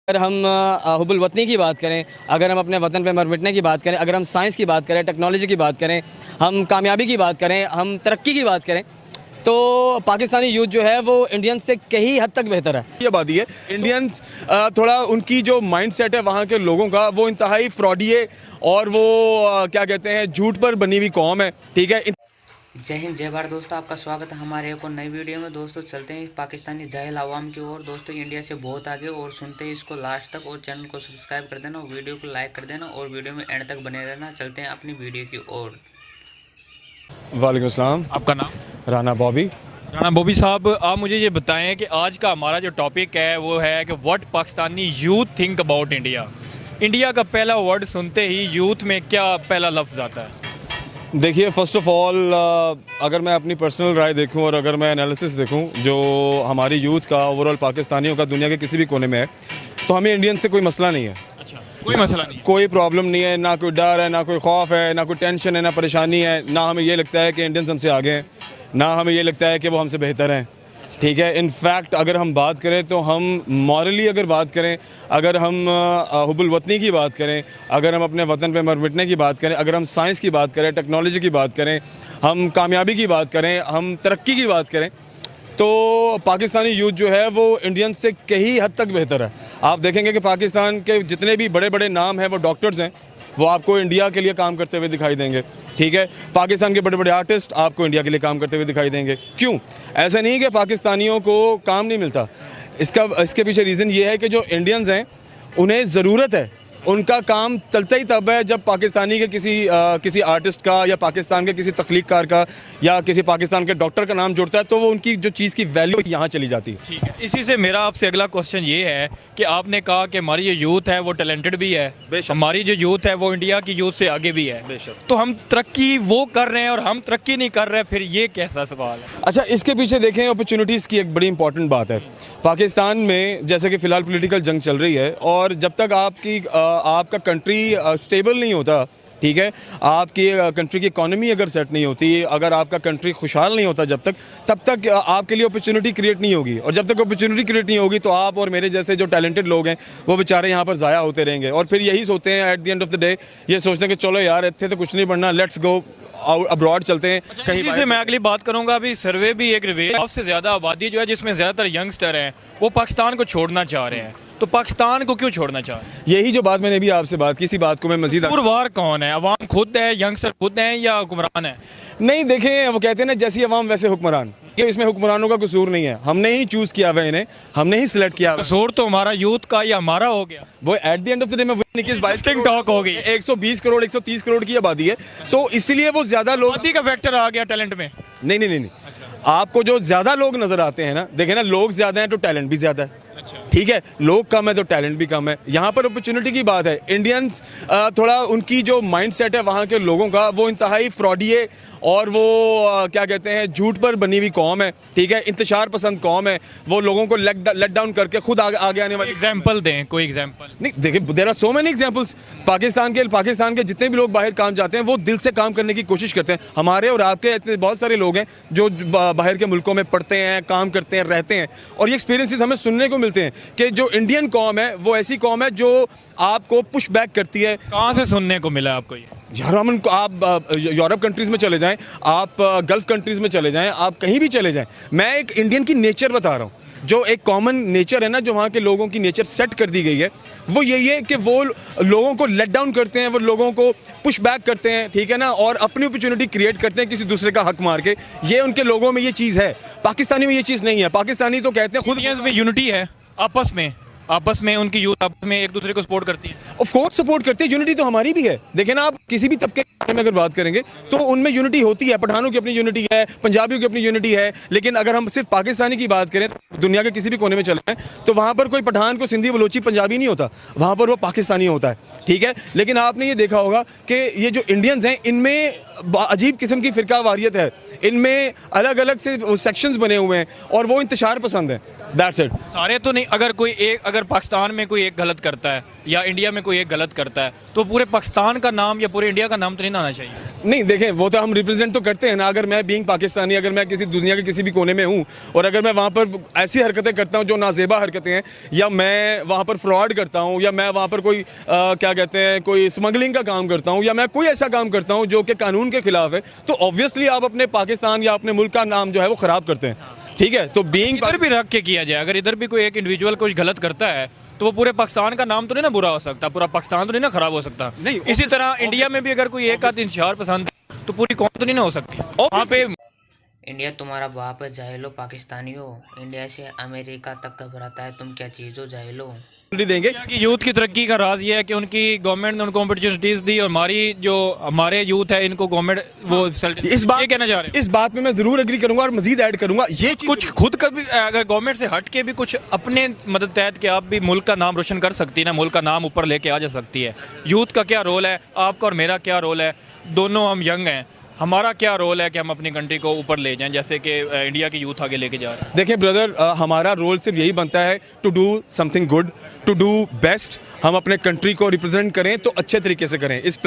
अगर हम हुब्बुल वतनी की बात करें, अगर हम अपने वतन पे मर मिटने की बात करें, अगर हम साइंस की बात करें, टेक्नोलॉजी की बात करें, हम कामयाबी की बात करें, हम तरक्की की बात करें, तो पाकिस्तानी यूथ जो है वो इंडियंस से कई हद तक बेहतर है। ये आबादी है इंडियंस, थोड़ा उनकी जो माइंडसेट है वहाँ के लोगों का, वो इंतहाई फ्रॉडी और वो क्या कहते हैं, झूठ पर बनी हुई कौम है। ठीक है। जय हिंद जय भारत दोस्तों, आपका स्वागत है हमारे एक और नई वीडियो में। दोस्तों चलते हैं पाकिस्तानी जाहिल आवाम की ओर। दोस्तों इंडिया से बहुत आगे, और सुनते हैं इसको लास्ट तक, और चैनल को सब्सक्राइब कर देना और वीडियो को लाइक कर देना और वीडियो में एंड तक बने रहना। चलते हैं अपनी वीडियो की ओर। वालेकुम अस्सलाम। आपका नाम? राना बॉबी। राना बॉबी साहब, आप मुझे ये बताएं कि आज का हमारा जो टॉपिक है वो है कि what Pakistani youth think about India. India का पहला वर्ड सुनते ही यूथ में क्या पहला लफ्ज़ आता है? देखिए, फ़र्स्ट ऑफ ऑल अगर मैं अपनी पर्सनल राय देखूं और अगर मैं एनालिसिस देखूं जो हमारी यूथ का, ओवरऑल पाकिस्तानियों का दुनिया के किसी भी कोने में है, तो हमें इंडियन से कोई मसला नहीं है। अच्छा, कोई मसला नहीं, कोई प्रॉब्लम नहीं है, ना कोई डर है, ना कोई खौफ है, ना कोई टेंशन है, ना परेशानी है, ना हमें ये लगता है कि इंडियंस हमसे आगे हैं, ना हमें ये लगता है कि वो हमसे बेहतर हैं। ठीक है। इनफैक्ट अगर हम बात करें तो हम मॉरली अगर बात करें, अगर हम हुब्बुल वतनी की बात करें, अगर हम अपने वतन पे मर मिटने की बात करें, अगर हम साइंस की बात करें, टेक्नोलॉजी की बात करें, हम कामयाबी की बात करें, हम तरक्की की बात करें, तो पाकिस्तानी यूथ जो है वो इंडियन से कई हद तक बेहतर है। आप देखेंगे कि पाकिस्तान के जितने भी बड़े बड़े नाम हैं वो डॉक्टर्स हैं, वो आपको इंडिया के लिए काम करते हुए दिखाई देंगे। ठीक है। पाकिस्तान के बड़े बड़े आर्टिस्ट आपको इंडिया के लिए काम करते हुए दिखाई देंगे। क्यों? ऐसा नहीं कि पाकिस्तानियों को काम नहीं मिलता। इसके पीछे रीज़न ये है कि जो इंडियंस हैं उन्हें ज़रूरत है, उनका काम चलता ही तब है जब पाकिस्तानी के किसी आर्टिस्ट का या पाकिस्तान के किसी तख्लीककार का या किसी पाकिस्तान के डॉक्टर का नाम जुड़ता है, तो वो उनकी जो चीज़ की वैल्यू यहाँ चली जाती है। ठीक है। इसी से मेरा आपसे अगला क्वेश्चन ये है कि आपने कहा कि हमारी जो यूथ है वो टैलेंटेड भी है, हमारी जो यूथ है वो इंडिया की यूथ से आगे भी है, तो हम तरक्की वो कर रहे हैं और हम तरक्की नहीं कर रहे, फिर ये कैसा सवाल है? अच्छा, इसके पीछे देखें, अपॉर्चुनिटीज़ की एक बड़ी इंपॉर्टेंट बात है। पाकिस्तान में जैसे कि फ़िलहाल पॉलिटिकल जंग चल रही है, और जब तक आपका कंट्री स्टेबल नहीं होता, ठीक है, आपकी कंट्री की इकॉनमी अगर सेट नहीं होती, अगर आपका कंट्री खुशहाल नहीं होता, तब तक आपके लिए अपॉर्चुनिटी क्रिएट नहीं होगी, और जब तक अपॉर्चुनिटी क्रिएट नहीं होगी तो आप और मेरे जैसे जो टैलेंटेड लोग हैं वो बेचारे यहाँ पर ज़ाया होते रहेंगे, और फिर यही सोचते हैं at the end of the day, ये सोचते हैं कि चलो यार इतने तो कुछ नहीं बनना, लेट्स गो अब्रॉड चलते हैं। अच्छा, कहीं से मैं अगली बात करूंगा। अभी सर्वे भी एक रिवील, सबसे ज्यादा आबादी जो है जिसमें ज्यादातर यंगस्टर हैं वो पाकिस्तान को छोड़ना चाह रहे हैं, तो पाकिस्तान को क्यों छोड़ना चाह रहे हैं? यही जो बात मैंने अभी आपसे बात की, इसी बात को मैं मजीद वार कौन है? अवाम खुद है, यंगस्टर खुद हैं, या हुक्मरान है? नहीं, देखें, वो कहते हैं ना, जैसी अवाम वैसे हुक्मरान, कि इसमें हुक्मरानों का कसूर नहीं है, हमने ही चूज किया हुआ इन्हें, हमने ही सिलेक्ट किया। कसूर तो हमारा यूथ का या हमारा हो गया? वो at the end of the day में टॉक हो गई। 120 करोड़ 130 करोड़ की आबादी है, तो इसीलिए वो ज्यादा लोग आबादी का फैक्टर आ गया टैलेंट में। नहीं नहीं नहीं, नहीं। आपको जो ज्यादा लोग नजर आते हैं ना, देखे ना, लोग ज्यादा हैं तो टैलेंट भी ज्यादा है। ठीक है। लोग कम है तो टैलेंट भी कम है। यहाँ पर अपॉर्चुनिटी की बात है। इंडियंस, थोड़ा उनकी जो माइंडसेट है वहाँ के लोगों का, वो इंतहाई फ्रॉडी और वो क्या कहते हैं, झूठ पर बनी हुई कौम है। ठीक है। इंतशार पसंद कौम है। वो लोगों को लेट डाउन करके खुद आगे आने वाले। एग्जाम्पल दें, कोई एग्जाम्पल? नहीं, देखिए, there are so many examples. Pakistan के जितने भी लोग बाहर काम जाते हैं वो दिल से काम करने की कोशिश करते हैं। हमारे और आपके इतने बहुत सारे लोग हैं जो बाहर के मुल्कों में पढ़ते हैं, काम करते हैं, रहते हैं, और ये एक्सपीरियंसेस हमें सुनने को मिलते हैं कि जो इंडियन कौम है वो ऐसी कौम है जो आपको पुश बैक करती है। कहाँ से सुनने को मिला आपको ये? यार, आप यूरोप कंट्रीज में चले जाएं, आप गल्फ कंट्रीज में चले जाएं, आप कहीं भी चले जाएं, मैं एक इंडियन की नेचर बता रहा हूँ, जो एक कॉमन नेचर है ना, जो वहाँ के लोगों की नेचर सेट कर दी गई है, वो यही है कि वो लोगों को लेट डाउन करते हैं, वो लोगों को पुश बैक करते हैं। ठीक है ना, और अपनी अपॉर्चुनिटी क्रिएट करते हैं किसी दूसरे का हक मार के। ये उनके लोगों में ये चीज़ है। पाकिस्तानी में ये चीज़ नहीं है। पाकिस्तानी तो कहते हैं खुद में यूनिटी है, आपस में उनकी यूथ आपस में एक दूसरे को सपोर्ट करती है। ऑफ कोर्स सपोर्ट करते हैं। यूनिटी तो हमारी भी है। देखें ना, आप किसी भी तबके के बारे में अगर बात करेंगे तो उनमें यूनिटी होती है। पठानों की अपनी यूनिटी है, पंजाबियों की अपनी यूनिटी है, लेकिन अगर हम सिर्फ पाकिस्तानी की बात करें, दुनिया के किसी भी कोने में चले जाएं, तो वहाँ पर कोई पठान को सिंधी, बलोची, पंजाबी नहीं होता, वहाँ पर वो पाकिस्तानी होता है। ठीक है। लेकिन आपने ये देखा होगा कि ये जो इंडियंस हैं इनमें अजीब किस्म की फिरका वारियत है, इनमें अलग अलग से सेक्शंस बने हुए हैं, और वो इंतशार पसंद है। That's it. सारे तो नहीं, अगर पाकिस्तान में कोई एक गलत करता है या इंडिया में कोई एक गलत करता है तो पूरे पाकिस्तान का नाम या पूरे इंडिया का नाम तो नहीं आना चाहिए। नहीं देखें, वो तो हम रिप्रेजेंट तो करते हैं ना। अगर मैं बीइंग पाकिस्तानी, अगर मैं किसी दुनिया के किसी भी कोने में हूँ और अगर मैं वहाँ पर ऐसी हरकतें करता हूँ जो नाजेबा हरकतें हैं, या मैं वहाँ पर फ्रॉड करता हूँ, या मैं वहाँ पर कोई क्या कहते हैं कोई स्मगलिंग का काम करता हूँ, या मैं कोई ऐसा काम करता हूँ जो कि कानून के खिलाफ है, तो ऑब्वियसली आप अपने पाकिस्तान या अपने मुल्क का नाम जो है वो खराब करते हैं। ठीक है, तो बीइंग इधर भी रख के किया जाए, अगर इधर भी कोई एक इंडिविजुअल कुछ गलत करता है तो वो पूरे पाकिस्तान का नाम तो नहीं ना बुरा हो सकता, पूरा पाकिस्तान तो नहीं ना खराब हो सकता। नहीं, इसी तरह इंडिया में भी अगर कोई एक आध इंतशार पसंद है तो पूरी कौम तो नहीं ना हो सकती। वहाँ पे इंडिया तुम्हारा बाप है जाहिलो, पाकिस्तानी हो। इंडिया से अमेरिका तक घबराता है, तुम क्या चीज़ हो जाहिलो। देंगे कि यूथ की तरक्की का राज ये है कि उनकी गवर्नमेंट ने उनको अपॉर्चुनिटीज दी और हमारे यूथ है इनको गवर्नमेंट वो इस बात ये कहना चाह रहे हैं। इस बात में मैं जरूर एग्री करूंगा और मजीद ऐड करूंगा। ये कुछ खुद का भी अगर गवर्नमेंट से हट के भी कुछ अपने मदद तहत के आप भी मुल्क का नाम रोशन कर सकती है ना, मुल्क का नाम ऊपर लेके आ जा सकती है। यूथ का क्या रोल है, आपका और मेरा क्या रोल है, दोनों हम यंग हैं, हमारा क्या रोल है कि हम अपनी कंट्री को ऊपर ले जाएं जैसे कि इंडिया की यूथ आगे लेके जा रहे हैं। देखिए ब्रदर, हमारा रोल सिर्फ यही बनता है to do something good, to do best. हम अपने कंट्री को रिप्रेजेंट करें तो अच्छे तरीके से करें। इस